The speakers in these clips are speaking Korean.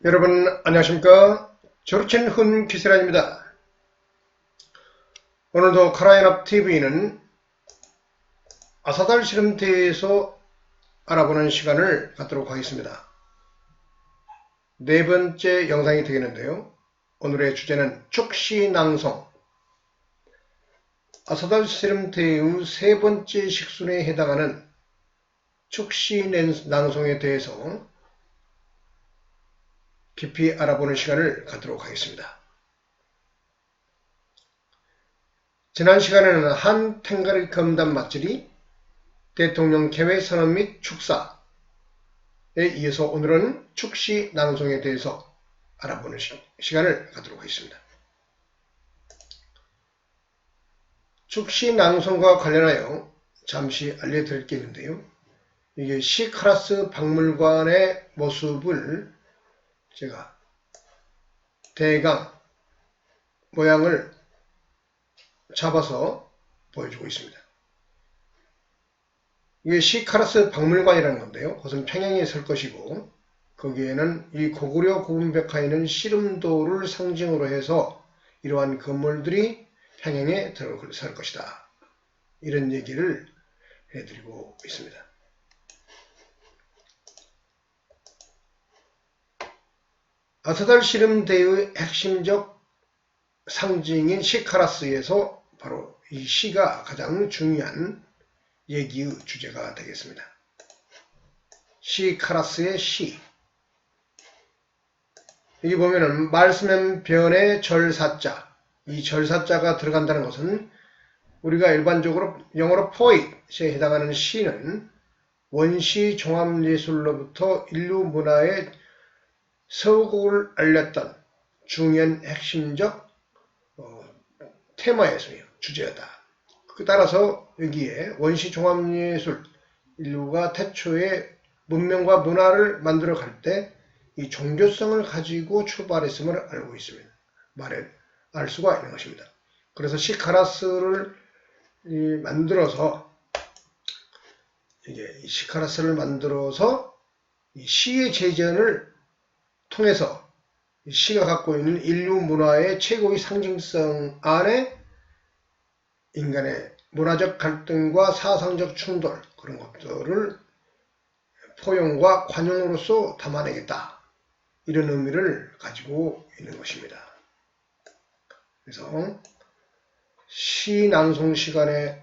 여러분 안녕하십니까? 조르첸 훈 기세란입니다. 오늘도 카라연합TV는 아사달 실험대에서 알아보는 시간을 갖도록 하겠습니다. 네 번째 영상이 되겠는데요. 오늘의 주제는 축시낭송, 아사달 실험대의 세 번째 식순에 해당하는 축시낭송에 대해서 깊이 알아보는 시간을 갖도록 하겠습니다. 지난 시간에는 한 탱가리 검단 맞들이, 대통령 개회 선언 및 축사에 이어서 오늘은 축시 낭송에 대해서 알아보는 시간을 갖도록 하겠습니다. 축시 낭송과 관련하여 잠시 알려드릴 게 있는데요. 이게 시카라스 박물관의 모습을 제가 대강 모양을 잡아서 보여주고 있습니다. 이게 시카라스 박물관이라는 건데요. 그것은 평양에 있을 것이고, 거기에는 이 고구려 고분백화에 있는 씨름도를 상징으로 해서 이러한 건물들이 평양에 들어설 것이다. 이런 얘기를 해드리고 있습니다. 아사달 씨름대의 핵심적 상징인 시카라스에서 바로 이 시가 가장 중요한 얘기의 주제가 되겠습니다. 시카라스의 시. 여기 보면은 말씀엔 변에 절사자, 이 절사자가 들어간다는 것은 우리가 일반적으로 영어로 poet에 해당하는 시는 원시 종합예술로부터 인류 문화의 서곡을 알렸던 중요한 핵심적 테마였어요. 주제였다. 따라서 여기에 원시 종합예술, 인류가 태초에 문명과 문화를 만들어 갈 때 이 종교성을 가지고 출발했음을 알고 있습니다. 알 수가 있는 것입니다. 그래서 시카라스를 만들어서 이 시의 재전을 통해서 시가 갖고 있는 인류 문화의 최고의 상징성 안에 인간의 문화적 갈등과 사상적 충돌, 그런 것들을 포용과 관용으로서 담아내겠다. 이런 의미를 가지고 있는 것입니다. 그래서 시 낭송 시간에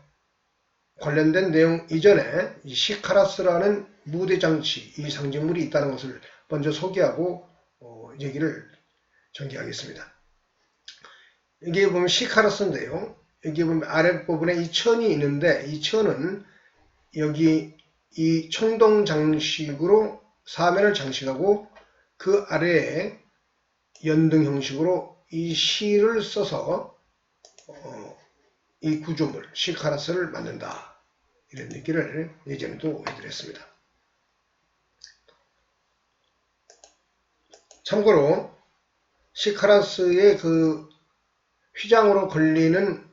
관련된 내용 이전에 이 시카라스라는 무대장치, 이 상징물이 있다는 것을 먼저 소개하고 얘기를 전개하겠습니다. 여기 보면 시카라스인데요. 여기 보면 아랫부분에 이 천이 있는데, 이 천은 여기 이 청동 장식으로 사면을 장식하고 그 아래에 연등 형식으로 이 시를 써서 이 구조물 시카라스를 만든다. 이런 얘기를 예전에도 해드렸습니다. 참고로 시카라스의 그 휘장으로 걸리는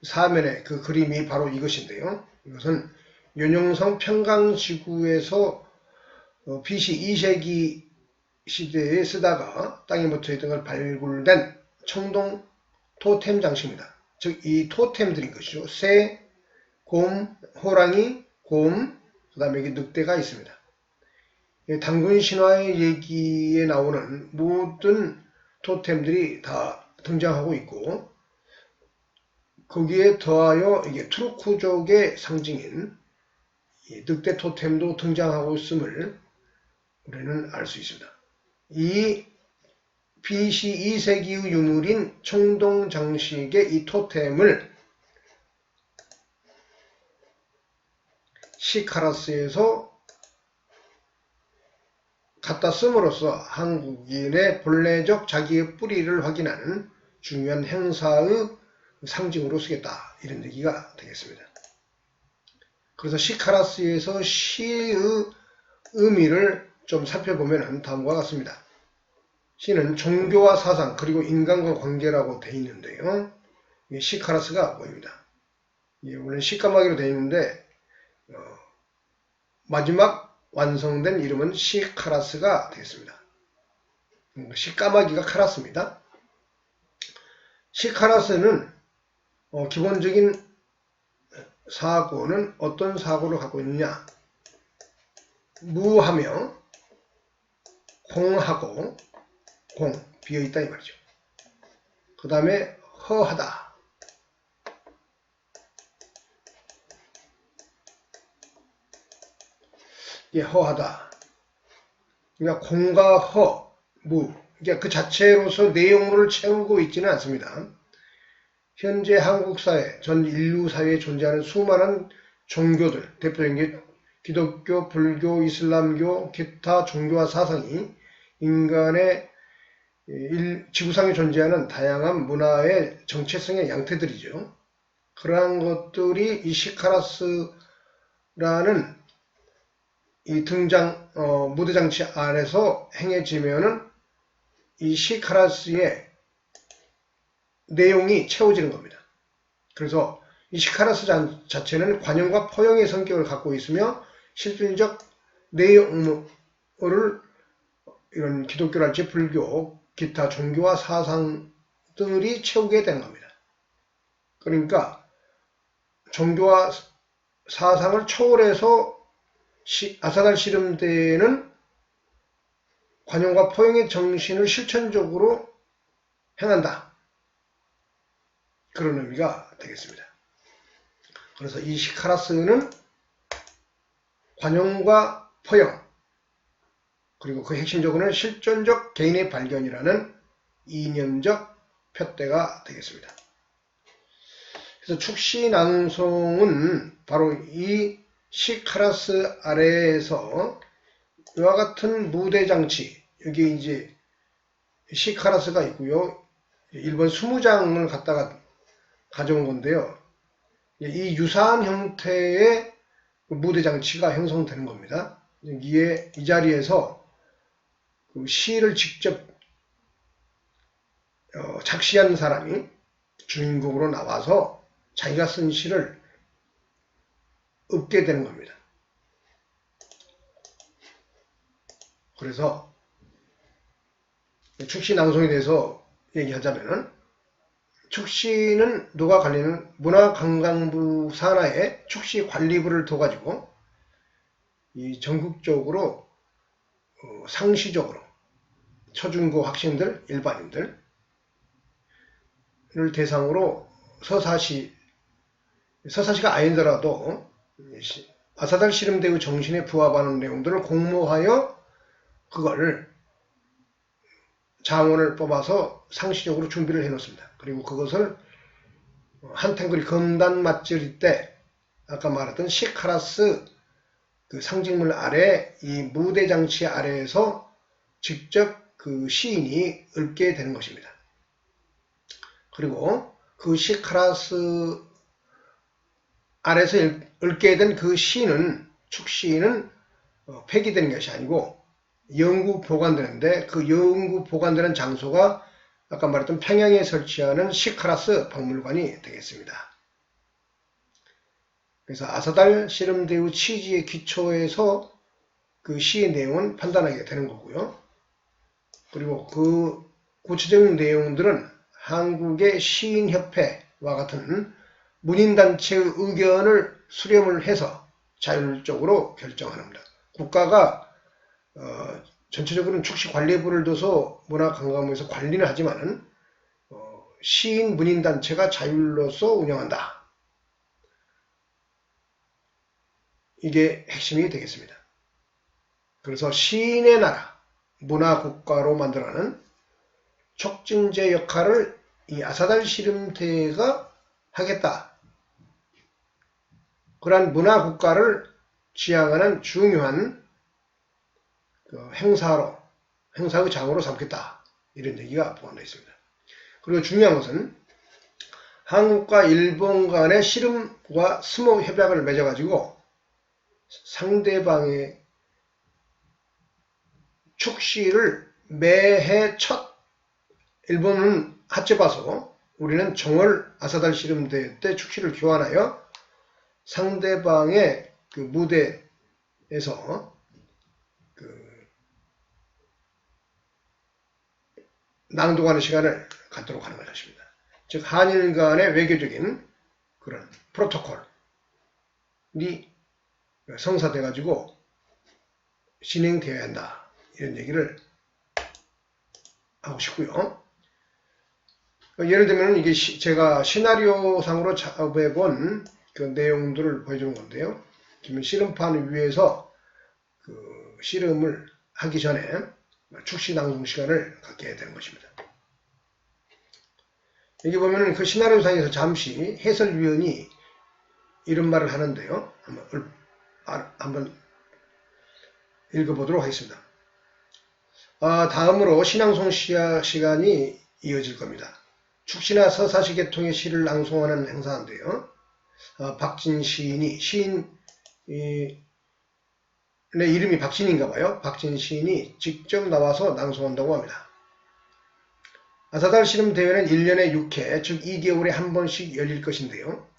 사면의 그 그림이 바로 이것인데요. 이것은 윤영성 평강지구에서 BC 2세기 시대에 쓰다가 땅에 묻혀있던 걸 발굴된 청동 토템 장식입니다. 즉 이 토템들인 것이죠. 새, 곰, 호랑이, 곰, 그 다음에 여기 늑대가 있습니다. 단군 신화의 얘기에 나오는 모든 토템들이 다 등장하고 있고, 거기에 더하여 이게 투르크족의 상징인 늑대 토템도 등장하고 있음을 우리는 알 수 있습니다. 이 BC 2세기의 유물인 청동 장식의 이 토템을 시카라스에서 갖다 씀으로써 한국인의 본래적 자기의 뿌리를 확인하는 중요한 행사의 상징으로 쓰겠다. 이런 얘기가 되겠습니다. 그래서 시카라스에서 시의 의미를 좀 살펴보면 다음과 같습니다. 시는 종교와 사상 그리고 인간과 관계라고 되어 있는데요. 시카라스가 보입니다. 원래 시까마귀로 되어 있는데 마지막 완성된 이름은 시카라스가 되겠습니다. 시까마귀가 카라스입니다. 시카라스는 기본적인 사고는 어떤 사고를 갖고 있느냐? 무하며 공하고 공 비어있다 이 말이죠. 그 다음에 허하다. 예, 허하다. 그러니까 공과 허, 무. 그러니까 그 자체로서 내용물을 채우고 있지는 않습니다. 현재 한국 사회, 전 인류 사회에 존재하는 수많은 종교들, 대표적인 게 기독교, 불교, 이슬람교, 기타 종교와 사상이 인간의 지구상에 존재하는 다양한 문화의 정체성의 양태들이죠. 그러한 것들이 이 시카라스라는 이 등장 무대장치 안에서 행해지면은 이 시카라스의 내용이 채워지는 겁니다. 그래서 이 시카라스 자체는 관용과 포용의 성격을 갖고 있으며 실질적 내용을 이런 기독교랄지 불교, 기타 종교와 사상들이 채우게 되는 겁니다. 그러니까 종교와 사상을 초월해서 아사달 씨름대는 관용과 포용의 정신을 실천적으로 행한다. 그런 의미가 되겠습니다. 그래서 이 시카라스는 관용과 포용, 그리고 그 핵심적으로는 실존적 개인의 발견이라는 이념적 표대가 되겠습니다. 그래서 축시낭송은 바로 이 시카라스 아래에서 이와 같은 무대장치, 여기 이제 시카라스가 있고요. 일본 20장을 갖다가 가져온 건데요. 이 유사한 형태의 무대장치가 형성되는 겁니다. 이 자리에서 그 시를 직접 작시한 사람이 주인공으로 나와서 자기가 쓴 시를 읊게 되는 겁니다. 그래서 축시낭송에 대해서 얘기하자면은 축시는 누가 관리는 문화관광부 산하의 축시관리부를 둬가지고 이 전국적으로 상시적으로 초중고 학생들, 일반인들을 대상으로 서사시가 아니더라도 아사달 씨름대의 정신에 부합하는 내용들을 공모하여 그걸 장원을 뽑아서 상시적으로 준비를 해놓습니다. 그리고 그것을 한탱그리 검단 맞절일 때 아까 말했던 시카라스 그 상징물 아래 이 무대장치 아래에서 직접 그 시인이 읊게 되는 것입니다. 그리고 그 시카라스 아래에서 읊게 된 그 시는 축시는 폐기되는 것이 아니고 영구 보관되는데 그 영구 보관되는 장소가 아까 말했던 평양에 설치하는 시카라스 박물관이 되겠습니다. 그래서 아사달 씨름대의 취지의 기초에서 그 시의 내용은 판단하게 되는 거고요. 그리고 그 구체적인 내용들은 한국의 시인협회와 같은 문인단체의 의견을 수렴을 해서 자율적으로 결정하는 겁니다. 국가가 전체적으로는 축시관리부를 둬서 문화관광부에서 관리는 하지만은 시인 문인단체가 자율로서 운영한다. 이게 핵심이 되겠습니다. 그래서 시인의 나라, 문화국가로 만들어가는 촉진제 역할을 이 아사달 씨름대가 하겠다. 그러한 문화국가를 지향하는 중요한 행사의 장으로 삼겠다. 이런 얘기가 포함되어 있습니다. 그리고 중요한 것은 한국과 일본 간의 씨름과 스모 협약을 맺어가지고 상대방의 축시를 매해 첫 일본은 하체봐서 우리는 정월 아사달 씨름대 때 축시를 교환하여 상대방의 그 무대에서 낭독하는 시간을 갖도록 하는 것입니다. 즉 한일 간의 외교적인 그런 프로토콜이 성사돼 가지고 진행되어야 한다. 이런 얘기를 하고 싶고요. 예를 들면 이게 제가 시나리오상으로 작업해본 그 내용들을 보여주는 건데요. 씨름판 위에서 그 씨름을 하기 전에 축시 낭송 시간을 갖게 되는 것입니다. 여기 보면은 그 시나리오상에서 잠시 해설위원이 이런 말을 하는데요. 한번 읽어보도록 하겠습니다. 다음으로 시낭송 시간이 이어질 겁니다. 축시나 서사시 계통의 시를 낭송하는 행사인데요. 박진 시인이 내 이름이 박진인가 봐요. 박진 시인이 직접 나와서 낭송한다고 합니다. 아사달 씨름 대회는 1년에 6회, 즉 2개월에 한 번씩 열릴 것인데요.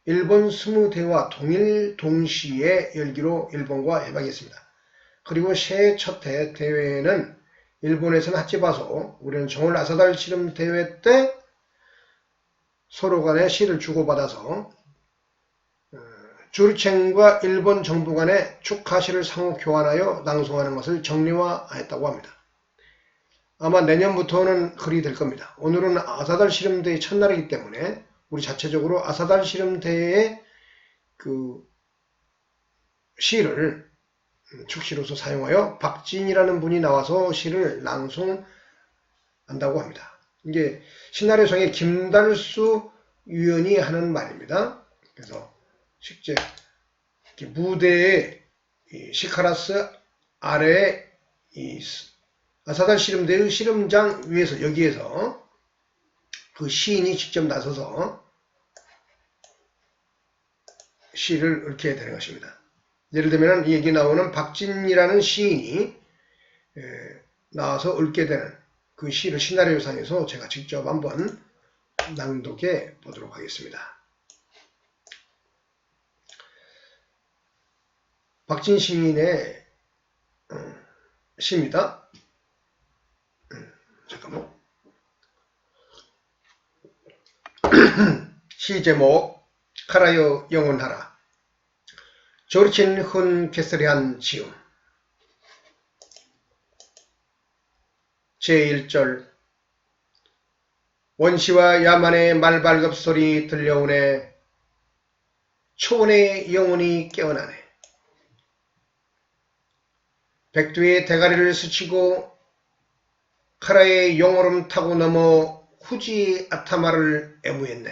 일본 20대와 동시에 열기로 일본과 협약했습니다. 그리고 새해 첫 해 대회는 일본에서는 핫집와서 우리는 정월 아사달 씨름 대회 때 서로 간에 시를 주고받아서 주르첸과 일본 정부 간에 축하시를 상호 교환하여 낭송하는 것을 정례화했다고 합니다. 아마 내년부터는 그리 될 겁니다. 오늘은 아사달 씨름대회 첫날이기 때문에 우리 자체적으로 아사달 씨름대회의 그 시를 축시로서 사용하여 박진이라는 분이 나와서 시를 낭송한다고 합니다. 이게 시나리오상의 김달수 위원이 하는 말입니다. 그래서 실제 무대에 시카라스 아래에 아사달 씨름대의 씨름장 위에서 여기에서 그 시인이 직접 나서서 시를 읊게 되는 것입니다. 예를 들면 이 얘기 나오는 박진이라는 시인이 나와서 읊게 되는 그 시를 시나리오상에서 제가 직접 한번 낭독해 보도록 하겠습니다. 박진 시인의 시입니다. 잠깐만. 시 제목 카라여 영원하라. 조르친 훈 캐서리한 시음. 제1절. 원시와 야만의 말발굽 소리 들려오네. 초원의 영혼이 깨어나네. 백두의 대가리를 스치고 카라의 용오름 타고 넘어 후지 아타마를 애무했네.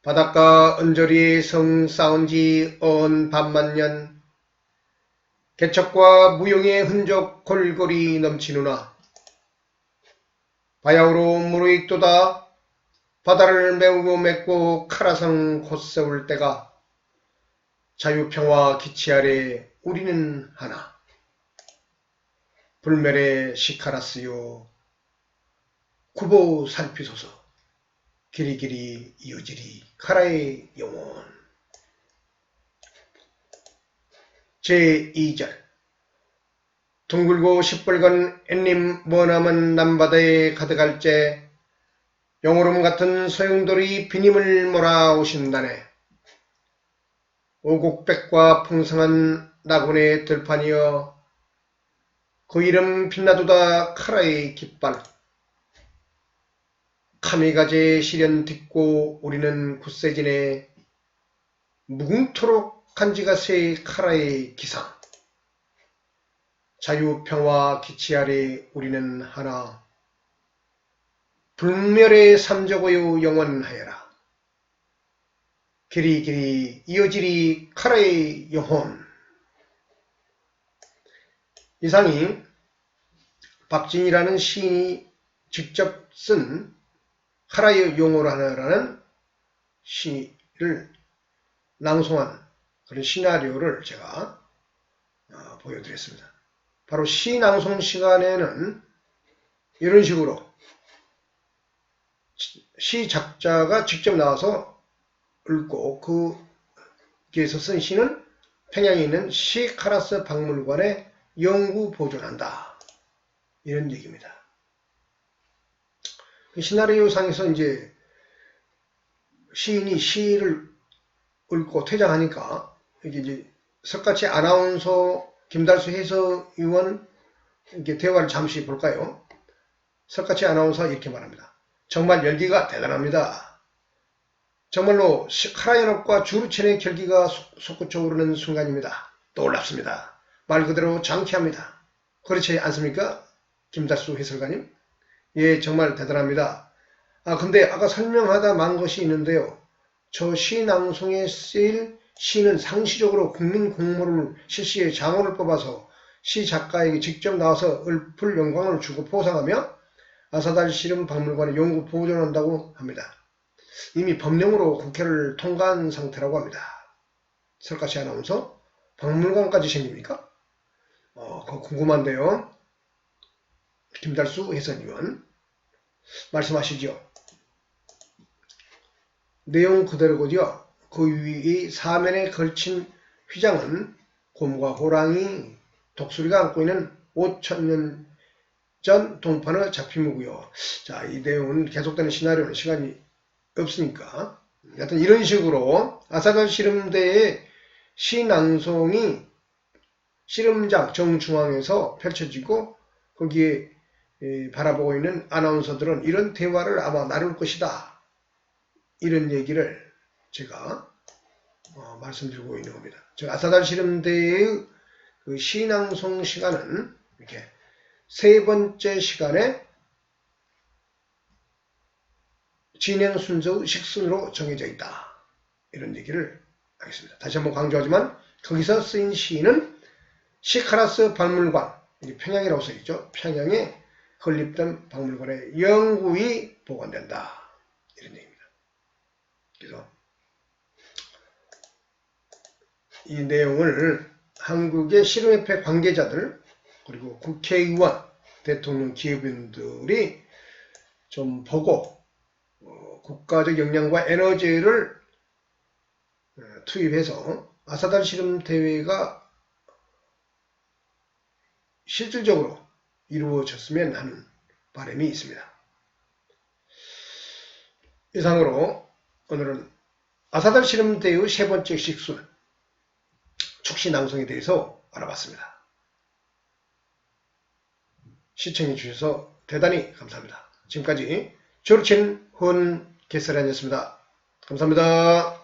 바닷가 언저리에 성 쌓은지 언 반만년. 개척과 무용의 흔적 골골이 넘치누나. 바야흐로 무르익도다. 바다를 메우고 맺고 카라성 곧세울 때가 자유평화 기치 아래 우리는 하나. 불멸의 시카라스요. 구보 살피소서. 길이길이 이어지리 카라의 영혼. 제2절. 둥글고 시뻘건 앤님 머나먼 남바다에 가득할째 영오름 같은 소용돌이 비님을 몰아오신다네. 오곡백과 풍성한 낙원의 들판이여 그 이름 빛나도다 카라의 깃발. 카미가제 시련 딛고 우리는 굳세지네. 무궁토록 간지가세 카라의 기상. 자유평화 기치 아래 우리는 하나. 불멸의 삼적어요 영원하여라. 길이길이 이어지리 카라의 영혼. 이상이 박진이라는 시인이 직접 쓴 카라의 영혼하라는 시를 낭송한 그런 시나리오를 제가 보여드렸습니다. 바로 시 낭송 시간에는 이런 식으로 시 작자가 직접 나와서 읊고 거기에서 쓴 시는 평양에 있는 시카라스 박물관에 영구 보존한다. 이런 얘기입니다. 시나리오상에서 이제 시인이 시를 읽고 퇴장하니까 이게 이제 석가치 아나운서 김달수 해설위원 이렇게 대화를 잠시 볼까요? 석가치 아나운서 이렇게 말합니다. 정말 열기가 대단합니다. 정말로 카라연합과 주루첸의 결기가 솟구쳐 오르는 순간입니다. 놀랍습니다. 말 그대로 장쾌합니다. 그렇지 않습니까? 김달수 해설가님? 예, 정말 대단합니다. 근데 아까 설명하다 만 것이 있는데요. 저 시 낭송에 쓰일 시는 상시적으로 국민 공모를 실시해 장원을 뽑아서 시 작가에게 직접 나와서 읊을 영광을 주고 포상하며 아사달 시름 박물관에 연구 보존한다고 합니다. 이미 법령으로 국회를 통과한 상태라고 합니다. 설가시 아나운서 박물관까지 생깁니까? 그거 궁금한데요. 김달수 해설위원 말씀하시죠. 내용 그대로고요. 그 위의 사면에 걸친 휘장은 곰과 호랑이, 독수리가 안고 있는 5000년 전 동판의 작품이고요. 자, 이 내용은 계속되는 시나리오는 시간이 없으니까 하여튼 이런 식으로 아사달 씨름대의 시낭송이 씨름장 정중앙에서 펼쳐지고 거기에 바라보고 있는 아나운서들은 이런 대화를 아마 나눌 것이다. 이런 얘기를 제가 말씀드리고 있는 겁니다. 즉 아사달 씨름대의 그 시낭송 시간은 이렇게 세 번째 시간에 진행 순서의 식순으로 정해져 있다. 이런 얘기를 하겠습니다. 다시 한번 강조하지만 거기서 쓰인 시는 시카라스 박물관, 평양이라고 써있죠. 평양에 건립된 박물관에 영구히 보관된다. 이런 얘기입니다. 그래서 이 내용을 한국의 씨름협회 관계자들 그리고 국회의원, 대통령, 기업인들이 좀 보고 국가적 역량과 에너지를 투입해서 아사달 씨름 대회가 실질적으로 이루어졌으면 하는 바람이 있습니다. 이상으로 오늘은 아사달 씨름 대회의 세 번째 식순 축시 낭송에 대해서 알아봤습니다. 시청해 주셔서 대단히 감사합니다. 지금까지 조르첸 헌 개설하였습니다. 감사합니다.